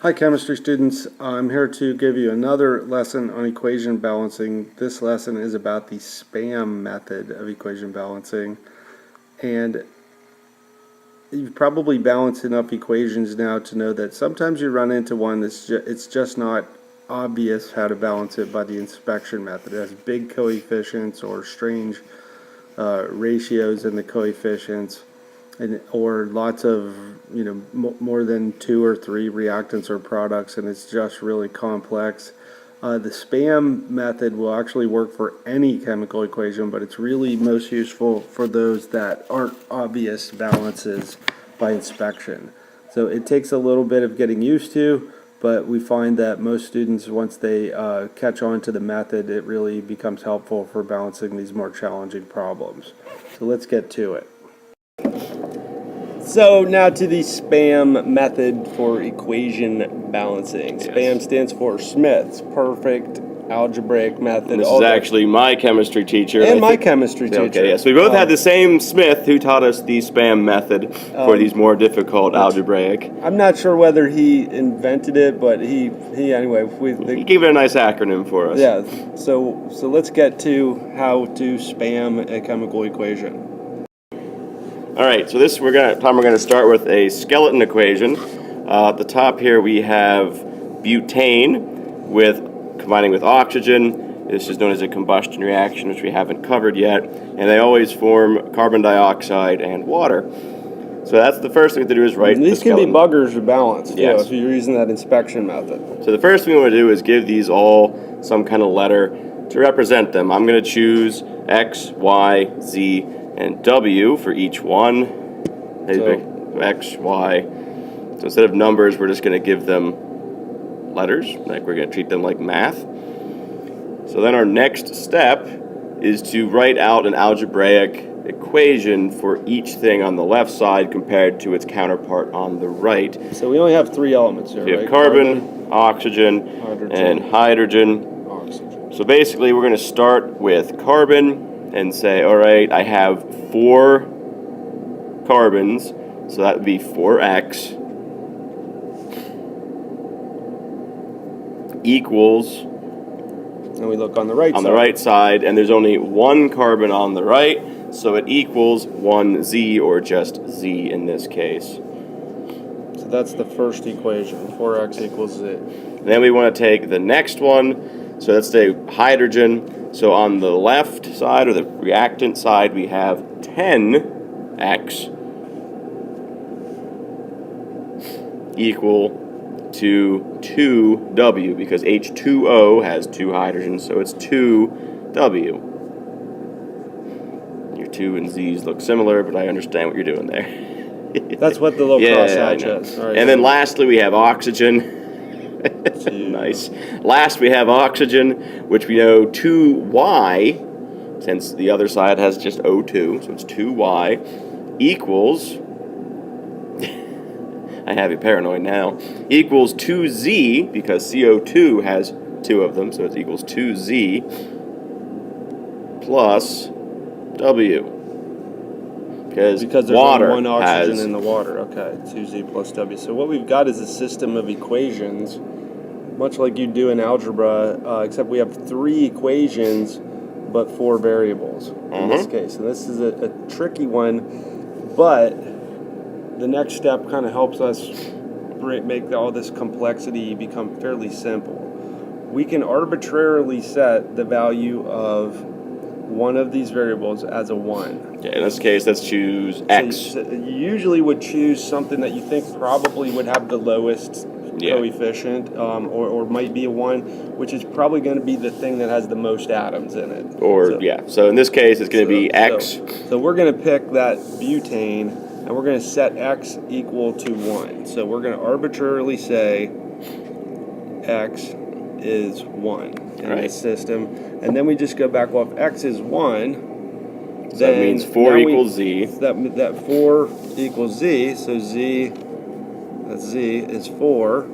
Hi chemistry students, I'm here to give you another lesson on equation balancing. This lesson is about the SPAM method of equation balancing, and you've probably balanced enough equations now to know that sometimes you run into one that's it's just not obvious how to balance it by the inspection method. It has big coefficients or strange ratios in the coefficients, or lots of more than 2 or 3 reactants or products, and it's just really complex. The SPAM method will actually work for any chemical equation, but it's really most useful for those that aren't obvious balances by inspection. So it takes a little bit of getting used to, but we find that most students, once they catch on to the method, it really becomes helpful for balancing these more challenging problems. So let's get to it. So now to the SPAM method for equation balancing. Yes. SPAM stands for Smith's Perfect Algebraic Method. This is actually my chemistry teacher. And my chemistry teacher. Okay, yes. We both had the same Smith who taught us the SPAM method for these more difficult algebraic. I'm not sure whether he invented it, but he anyway. He gave it a nice acronym for us. Yeah, so let's get to how to SPAM a chemical equation. All right, so we're gonna start with a skeleton equation. At the top here we have butane combining with oxygen. This is known as a combustion reaction, which we haven't covered yet, and they always form carbon dioxide and water. So that's the first thing to do is write these can be buggers or balanced, yes. If you're using that inspection method. So the first thing we want to do is give these all some kind of letter to represent them. I'm going to choose X, Y, Z, and W for each one. So X, Y. So instead of numbers, we're just going to give them letters. Like we're going to treat them like math. So then our next step is to write out an algebraic equation for each thing on the left side compared to its counterpart on the right. So we only have 3 elements here, we have carbon, oxygen, and hydrogen. Oxygen. So basically, we're going to start with carbon and say, all right, I have 4 carbons, so that would be 4x equals, and we look on the right side, and there's only 1 carbon on the right, so it equals 1z, or just z in this case. So that's the first equation, 4x equals z. Then we want to take the next one, so let's say hydrogen. So on the left side, or the reactant side, we have 10x equal to 2w, because H2O has 2 hydrogens, so it's 2w. Your 2 and z's look similar, but I understand what you're doing there. That's what the little crosshatch is. Right, and then lastly, we have oxygen. Nice. Last, we have oxygen, which we know 2y, since the other side has just O2, so it's 2y, equals, I have you paranoid now, equals 2z, because CO2 has 2 of them, so it equals 2z, plus w. Because there's water only 1 oxygen in the water. Okay, 2z plus w. So what we've got is a system of equations, much like you do in algebra, except we have 3 equations, but 4 variables in this case. And this is a tricky one, but the next step kind of helps us make all this complexity become fairly simple. We can arbitrarily set the value of one of these variables as a 1. Yeah, in this case, let's choose x. So you usually would choose something that you think probably would have the lowest coefficient, or might be a 1, which is probably going to be the thing that has the most atoms in it. So in this case, it's going to be x. So we're going to pick that butane, and we're going to set x equal to 1. So we're going to arbitrarily say x is 1 in this system, and then we just go back, well, if x is 1, so that means 4 equals z. That 4 equals z, so z is 4.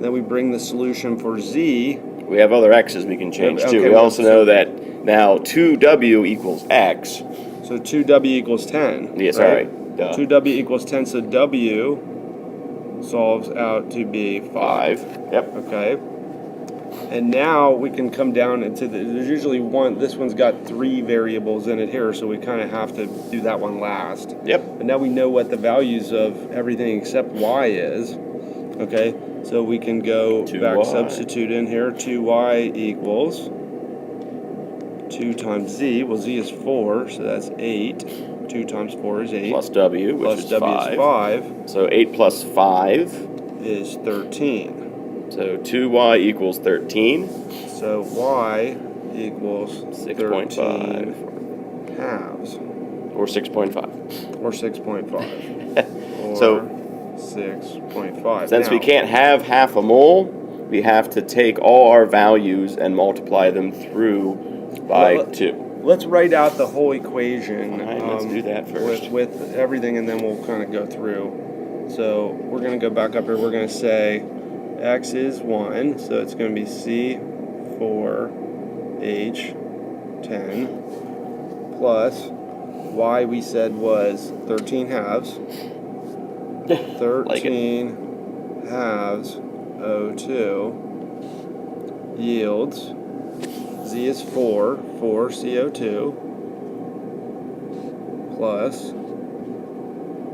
Then we bring the solution for z. We have other x's we can change too. We also know that now 2w equals x. So 2w equals 10. Yes, right? 2w equals 10, so w solves out to be 5. 5. Yep. Okay. And now we can come down into there's usually this one's got 3 variables in it here, so we kind of have to do that one last. Yep. And now we know what the values of everything except y is. Okay, so we can go 2y. back, substitute in here, 2y equals 2 times z. Well, z is 4, so that's 8. 2 times 4 is 8. Plus w, which Plus is w 5. is 5. So 8 plus 5 is 13. So 2y equals 13. So y equals 6.5. 13 halves. Or 6.5. Or 6.5. Or So 6.5. since we can't have half a mole, we have to take all our values and multiply them through by 2. Let's write out the whole equation. All right, let's do that first. With everything, and then we'll kind of go through. So we're going to go back up here. We're going to say x is 1, so it's going to be C4H10 plus y we said was 13 halves. 13 halves O2 yields Z is 4 CO2 plus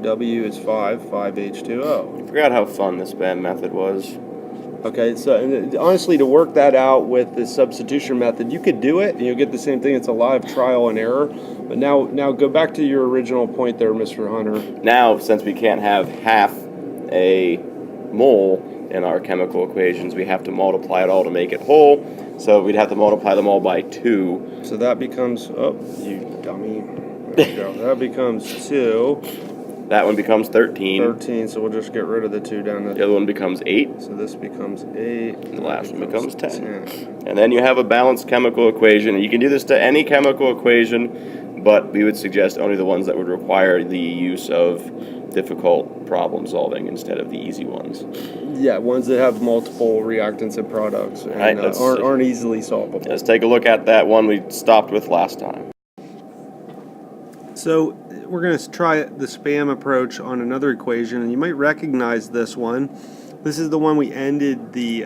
W is 5 H2O. I forgot how fun the spam method was. Okay, so honestly, to work that out with the substitution method, you could do it and you'll get the same thing. It's a lot of trial and error. But now go back to your original point there, Mr. Hunter. Now, since we can't have half a mole in our chemical equations, we have to multiply it all to make it whole. So we'd have to multiply them all by 2. So that becomes, oh, you dummy. There we go. That becomes 2. That one becomes 13. 13, so we'll just get rid of the 2 down The there. other one becomes 8. So this becomes 8. And the last one becomes 10. And then you have a balanced chemical equation. And you can do this to any chemical equation, but we would suggest only the ones that would require the use of difficult problem solving instead of the easy ones. Yeah, ones that have multiple reactants and products and Right, aren't easily solvable. Let's take a look at that one we stopped with last time. So we're going to try the spam approach on another equation, and you might recognize this one. This is the one we ended the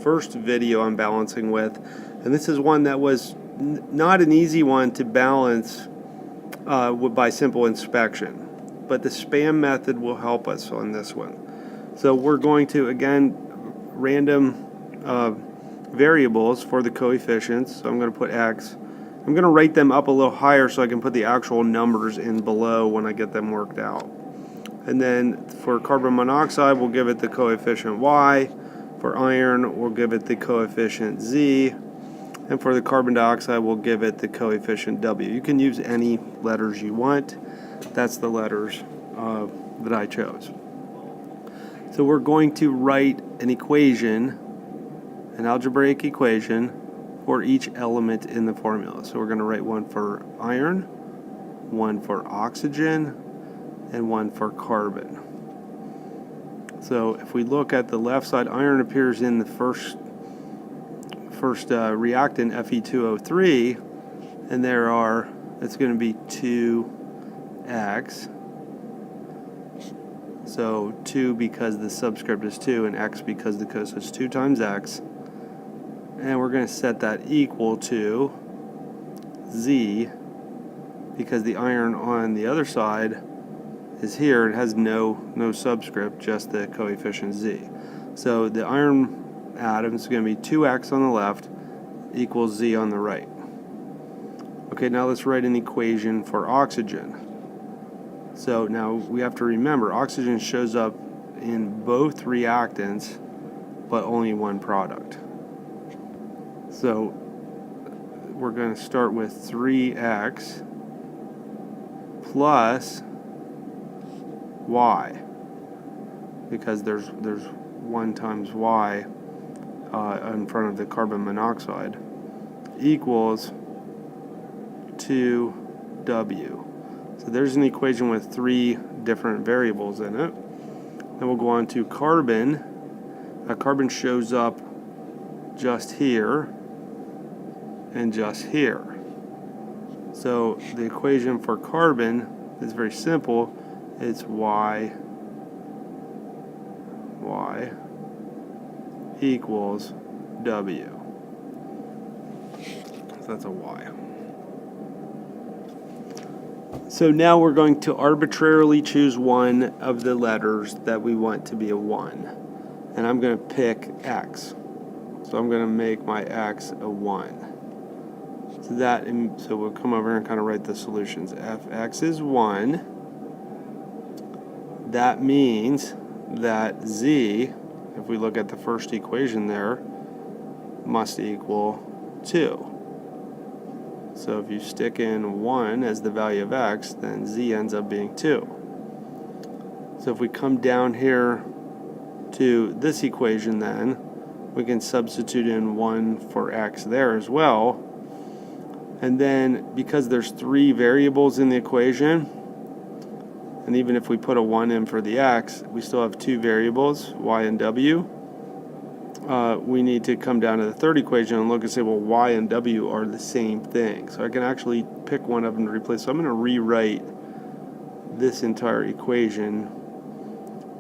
first video on balancing with, and this is one that was not an easy one to balance by simple inspection, but the spam method will help us on this one. So we're going to, again, random variables for the coefficients. So I'm going to put x. I'm going to write them up a little higher so I can put the actual numbers in below when I get them worked out. And then for carbon monoxide, we'll give it the coefficient y. For iron, we'll give it the coefficient z. And for the carbon dioxide, we'll give it the coefficient w. You can use any letters you want. That's the letters that I chose. So we're going to write an equation, an algebraic equation, for each element in the formula. So we're going to write one for iron, one for oxygen, and one for carbon. So if we look at the left side, iron appears in the first reactant, Fe2O3, and it's going to be 2x. So 2 because the subscript is 2, and x because so it's 2 times x. And we're going to set that equal to Z, because the iron on the other side is here. It has no subscript, just the coefficient Z. So the iron atom is going to be 2x on the left equals Z on the right. Okay, now let's write an equation for oxygen. So now we have to remember, oxygen shows up in both reactants, but only one product. So we're going to start with 3x plus y, because there's 1 times y in front of the carbon monoxide, equals 2w. So there's an equation with 3 different variables in it. Then we'll go on to carbon. Carbon shows up just here and just here. So the equation for carbon is very simple. It's y Y equals W. So that's a Y. So now we're going to arbitrarily choose one of the letters that we want to be a 1. And I'm going to pick X. So I'm going to make my X a 1. So we'll come over here and kind of write the solutions. If X is 1, that means that Z, if we look at the first equation there, must equal 2. So if you stick in 1 as the value of X, then Z ends up being 2. So if we come down here to this equation, then we can substitute in 1 for X there as well. And then because there's 3 variables in the equation, and even if we put a 1 in for the X, we still have 2 variables, Y and W. We need to come down to the third equation and look and say, well, Y and W are the same thing. So I can actually pick one of them to replace. So I'm going to rewrite this entire equation.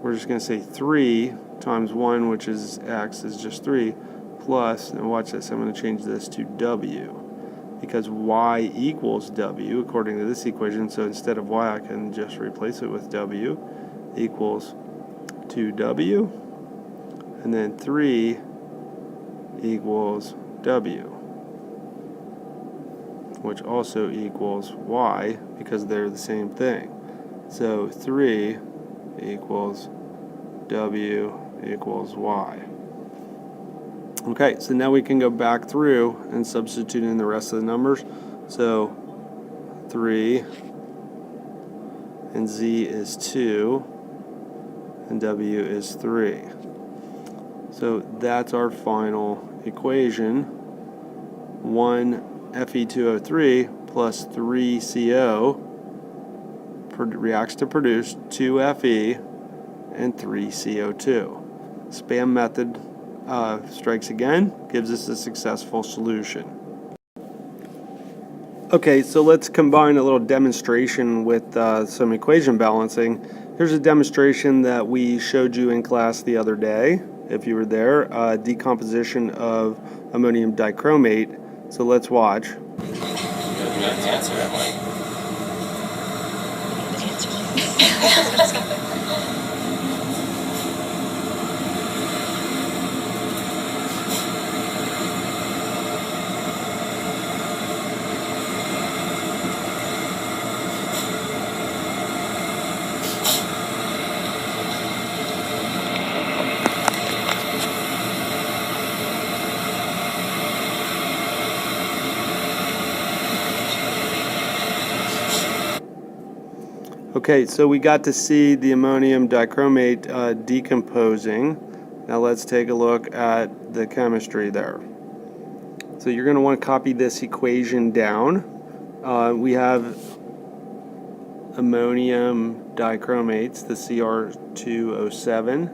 We're just going to say 3 times 1, which is X, is just 3, plus, and watch this, I'm going to change this to W, because Y equals W according to this equation. So instead of Y, I can just replace it with W, equals 2W. And then 3 equals W, which also equals Y, because they're the same thing. So 3 equals W equals Y. Okay, so now we can go back through and substitute in the rest of the numbers. So 3 and Z is 2 and W is 3. So that's our final equation. 1 Fe2O3 plus 3CO reacts to produce 2 Fe and 3 CO2. SPAM method strikes again, gives us a successful solution. Okay, so let's combine a little demonstration with some equation balancing. Here's a demonstration that we showed you in class the other day, if you were there, decomposition of ammonium dichromate. So let's watch. Okay, so we got to see the ammonium dichromate decomposing. Now let's take a look at the chemistry there. So you're going to want to copy this equation down. We have ammonium dichromates, the Cr2O7,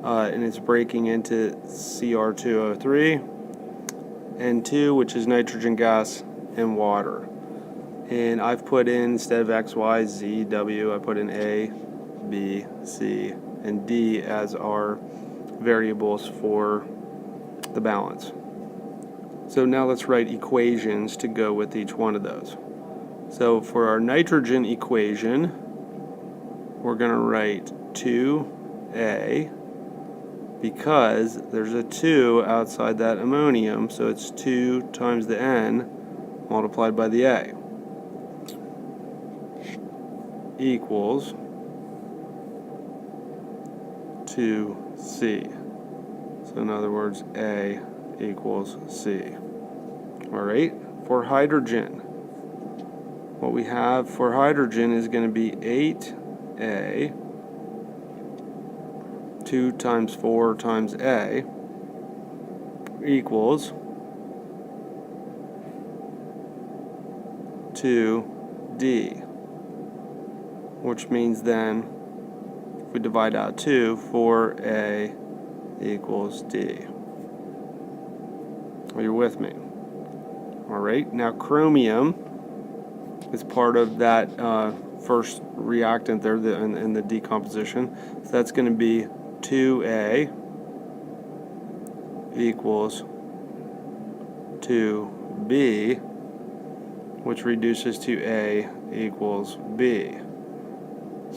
and it's breaking into Cr2O3, N2, which is nitrogen gas, and water. And I've put in, instead of X, Y, Z, W, I put in A, B, C, and D as our variables for the balance. So now let's write equations to go with each one of those. So for our nitrogen equation, we're going to write 2A, because there's a 2 outside that ammonium, so it's 2 times the N multiplied by the A, equals 2C. So in other words, A equals C. Alright, for hydrogen, what we have for hydrogen is going to be 8A, 2 times 4 times A, equals 2D. Which means then, if we divide out 2, 4A equals D. Are you with me? Alright, now chromium is part of that first reactant there in the decomposition. So that's going to be 2a equals 2b, which reduces to a equals b.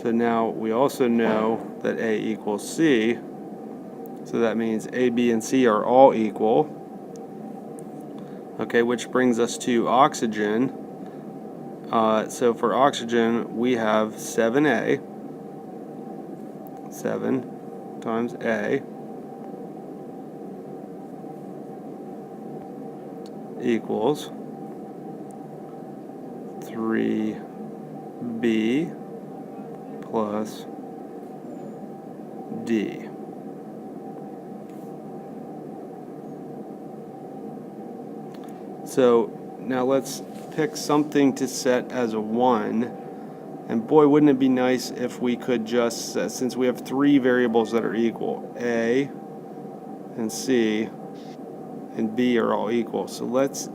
So now we also know that a equals c, so that means a, b, and c are all equal. Okay, which brings us to oxygen. So for oxygen, we have 7a, 7 times a, equals 3b plus d. So now let's pick something to set as a 1. And boy, wouldn't it be nice if we could just, since we have 3 variables that are equal, A and C and B are all equal. So let's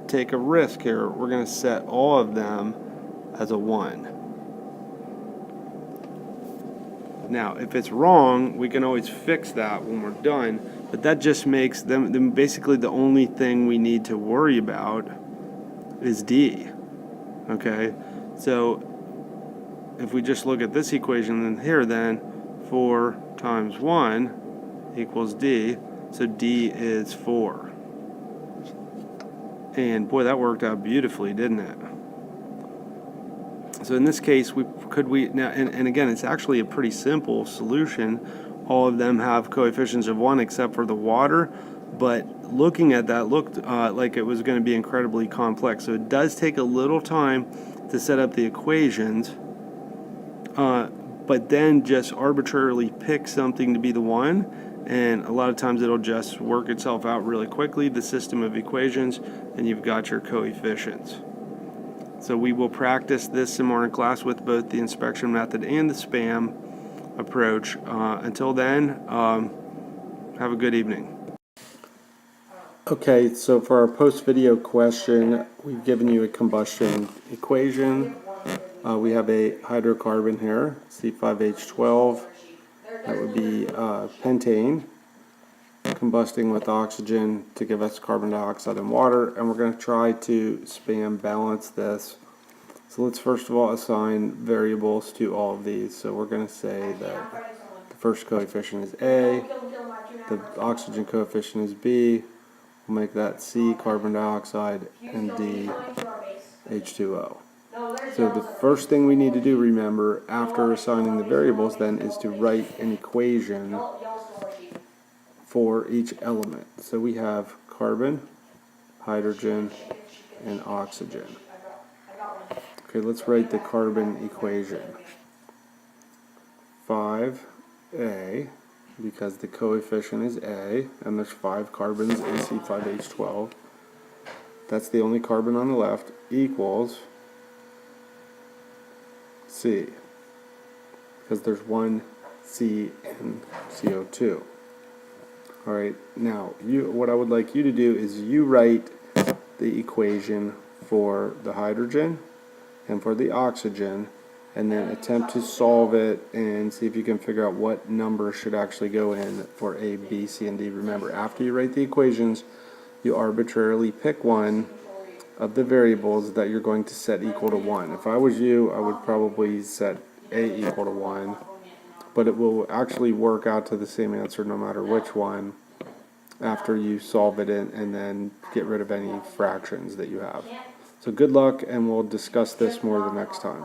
take a risk here. We're going to set all of them as a 1. Now, if it's wrong, we can always fix that when we're done, but that just makes them basically the only thing we need to worry about is D. Okay? So if we just look at this equation then here, then 4 times 1 equals D, so D is 4. And boy, that worked out beautifully, didn't it? So in this case, and again, it's actually a pretty simple solution. All of them have coefficients of 1 except for the water, but looking at that looked like it was going to be incredibly complex. So it does take a little time to set up the equations, but then just arbitrarily pick something to be the 1, and a lot of times it'll just work itself out really quickly, the system of equations, and you've got your coefficients. So we will practice this some more in class with both the inspection method and the SPAM approach. Until then, have a good evening. Okay, so for our post-video question, we've given you a combustion equation. We have a hydrocarbon here, C5H12. That would be pentane, combusting with oxygen to give us carbon dioxide and water, and we're going to try to SPAM balance this. So let's first of all assign variables to all of these. So we're going to say that the first coefficient is A, the oxygen coefficient is B, we'll make that C, carbon dioxide, and D, H2O. So the first thing we need to do, remember, after assigning the variables then, is to write an equation for each element. So we have carbon, hydrogen, and oxygen. Okay, let's write the carbon equation. 5A, because the coefficient is A, and there's 5 carbons in C5H12. That's the only carbon on the left, equals C, because there's 1 C in CO2. Alright, now what I would like you to do is you write the equation for the hydrogen and for the oxygen, and then attempt to solve it and see if you can figure out what number should actually go in for A, B, C, and D. Remember, after you write the equations, you arbitrarily pick one of the variables that you're going to set equal to 1. If I was you, I would probably set A equal to 1, but it will actually work out to the same answer no matter which one after you solve it and then get rid of any fractions that you have. So good luck, and we'll discuss this more the next time.